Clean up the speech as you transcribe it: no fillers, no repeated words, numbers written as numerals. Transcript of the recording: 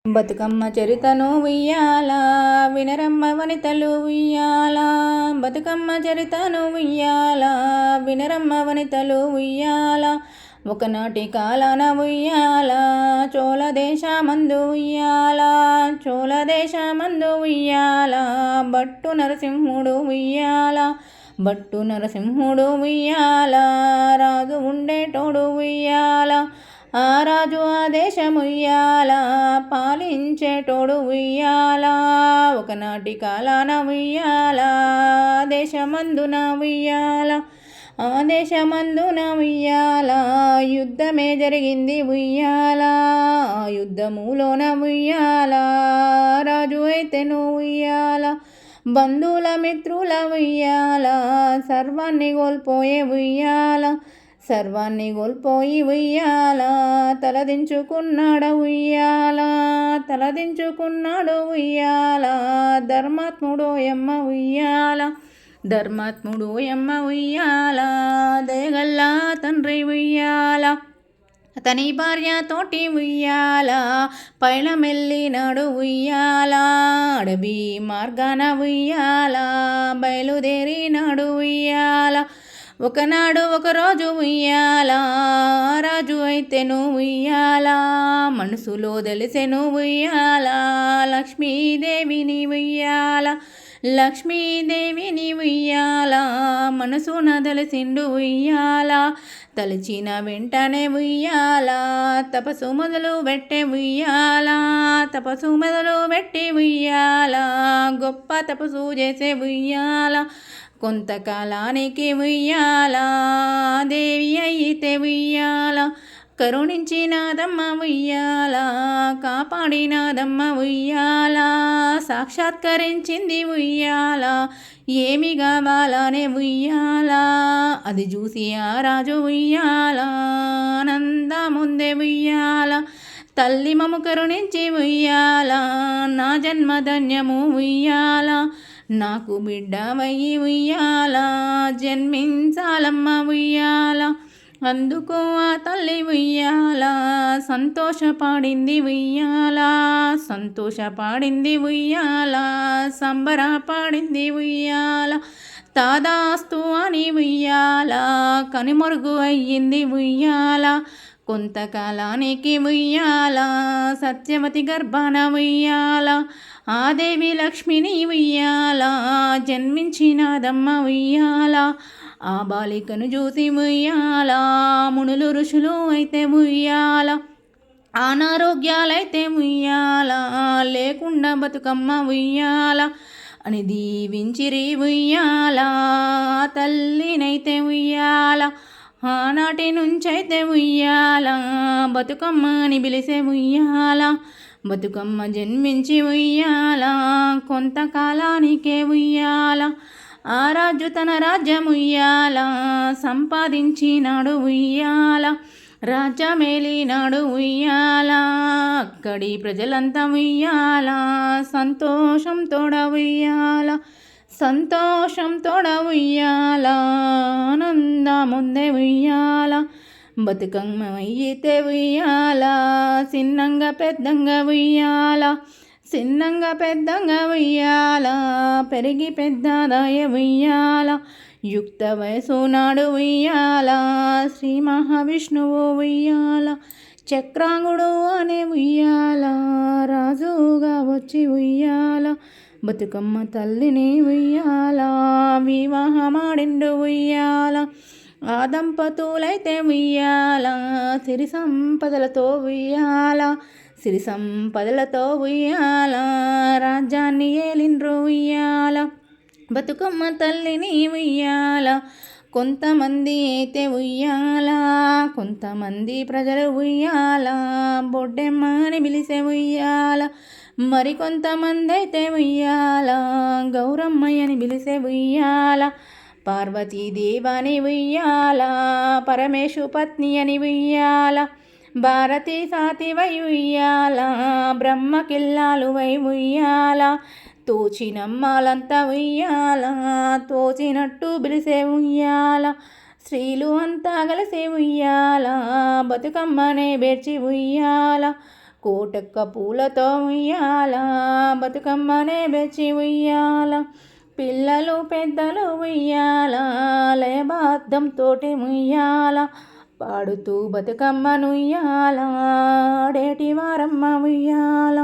బతుకమ్మ చరితను ఉయ్యాల వినరమ్మ వనితలు ఉయ్యాల. బతుకమ్మ చరితను ఉయ్యాల వినరమ్మ వనితలు ఉయ్యాల. ఒకనాటి కాలాన ఉయ్యాల చోళ దేశమందు ఉయ్యాల. చోళ దేశమందు ఉయ్యాల బట్టు నరసింహుడు ఉయ్యాల. బట్టు నరసింహుడు ఉయ్యాల రాజు ఉండేటోడు ఉయ్యాల. ఆ రాజు ఆదేశముయ్యాల పాలించేటోడు ఉయ్యాల. ఒకనాటి కాలాన ఉయ్యాల దేశమందున ఉయ్యాల. ఆ దేశమందున ఉయ్యాల యుద్ధమే జరిగింది ఉయ్యాల. ఆ యుద్ధములోన ఉయ్యాల రాజు అయితేను ఉయ్యాల. బంధువుల మిత్రుల ఉయ్యాల సర్వాన్ని కోల్పోయే ఉయ్యాల. సర్వాన్ని కోల్పోయి ఉయ్యాల తలదించుకున్నాడు ఉయ్యాల. తలదించుకున్నాడు ఉయ్యాల ధర్మాత్ముడు యమ్మ ఉయ్యాల. ధర్మాత్ముడు యమ్మ ఉయ్యాల దయగల్లా తండ్రి ఉయ్యాల. అతని భార్య తోటి ఉయ్యాల పైలమెల్లినాడు ఉయ్యాల. అడవి మార్గాన ఉయ్యాల బయలుదేరినాడు ఉయ్యాల. ఒకనాడు ఒకరోజు ఉయ్యాల రాజు అయితేను ఉయ్యాల. మనసులో తెలిసెను ఉయ్యాల లక్ష్మీదేవిని ఉయ్యాల. లక్ష్మీదేవిని ఉయ్యాల మనసున తెలిసిండు ఉయ్యాల. తలిచిన వెంటనే ఉయ్యాల తపసు మొదలు పెట్టే ఉయ్యాల. తపసు మొదలు పెట్టి ఉయ్యాల గొప్ప తపసు చేసే ఉయ్యాల. కొంతకాలానికి ఉయ్యాల దేవి అయితే ఉయ్యాల. కరుణించినాదమ్మ ఉయ్యాల కాపాడినాదమ్మ ఉయ్యాల. సాక్షాత్కరించింది ఉయ్యాల ఏమి కావాలనే ఉయ్యాల. అది చూసి ఆ రాజు ఉయ్యాల ఆనందముందే ఉయ్యాల. తల్లి మము కరుణించి ఉయ్యాల నా జన్మధన్యము ఉయ్యాల. నాకు బిడ్డవయ్యి ఉయ్యాల జన్మించాలమ్మ ఉయ్యాల. అందుకు ఆ తల్లి ఉయ్యాల సంతోషపడింది ఉయ్యాల. సంతోషపడింది ఉయ్యాల సంబరపడింది ఉయ్యాల. తాదాస్తు అని ఉయ్యాల కనుమరుగు అయ్యింది ఉయ్యాల. కొంతకాలానికి ఉయ్యాల సత్యవతి గర్భాన ఉయ్యాల. ఆ దేవి లక్ష్మిని ఉయ్యాల జన్మించినాదమ్మ ఉయ్యాల. ఆ బాలికను చూసి ఉయ్యాల మునులు ఋషులు అయితే ఉయ్యాల. అనారోగ్యాలైతే ఉయ్యాల లేకుండా బతుకమ్మ ఉయ్యాల అని దీవించిరి ఉయ్యాల. తల్లినైతే ఉయ్యాల ఆనాటి నుంచైతే ఉయ్యాల బతుకమ్మ అని పిలిసే ఉయ్యాల. బతుకమ్మ జన్మించి ఉయ్యాల కొంతకాలానికే ఉయ్యాల. ఆ రాజు తన రాజ్యం ఉయ్యాల సంపాదించినాడు ఉయ్యాల. రాజ్యమేలినాడు ఉయ్యాల. అక్కడి ప్రజలంతా ఉయ్యాల సంతోషం తోడ ఉయ్యాల. సంతోషం తోడ ఉయ్యాల ఆనందముందే ఉయ్యాల. బతుకమ్మ అయితే ఉయ్యాల చిన్నంగా పెద్దంగా ఉయ్యాల. చిన్నంగా పెద్దంగా ఉయ్యాల పెరిగి పెద్దదాయ ఉయ్యాల. యుక్త వయసు నాడు ఉయ్యాల శ్రీ మహావిష్ణువు ఉయ్యాల. చక్రాంగుడు అనే ఉయ్యాల రాజుగా వచ్చి ఉయ్యాల. బతుకమ్మ తల్లిని ఉయ్యాల వివాహమాడిండు ఉయ్యాల. ఆ దంపతులైతే ఉయ్యాల సిరి సంపదలతో ఉయ్యాల. సిరి సంపదలతో ఉయ్యాల రాజ్యాన్ని ఏలిండ్రు ఉయ్యాల. బతుకమ్మ తల్లిని ఉయ్యాల కొంతమంది అయితే ఉయ్యాల. కొంతమంది ప్రజలు ఉయ్యాల బొడ్డెమ్మని పిలిసే ఉయ్యాల. మరికొంతమంది అయితే ఉయ్యాల గౌరమ్మయ్యని పిలిసే ఉయ్యాల. పార్వతీదేవని ఉయ్యాల పరమేశు పత్ని అని ఉయ్యాల. భారతీ సాతివై ఉయ్యాల బ్రహ్మకిల్లాలు వై ఉయ్యాల. తోచినమ్మాలంతా ఉయ్యాల తోచినట్టు పిలిసే ఉయ్యాల. స్త్రీలు అంతా కలిసి ఉయ్యాల బతుకమ్మనే బేర్చి ఉయ్యాల. కోటెక్క పూలతో ఉయ్యాల బతుకమ్మనే బెచ్చి ఉయ్యాల పిల్లలు పెద్దలు ఉయ్యాల లేబాద్దంతోటి ఉయ్యాల పాడుతూ బతుకమ్మనుయ్యాల ఆడేటి వారమ్మ ఉయ్యాల.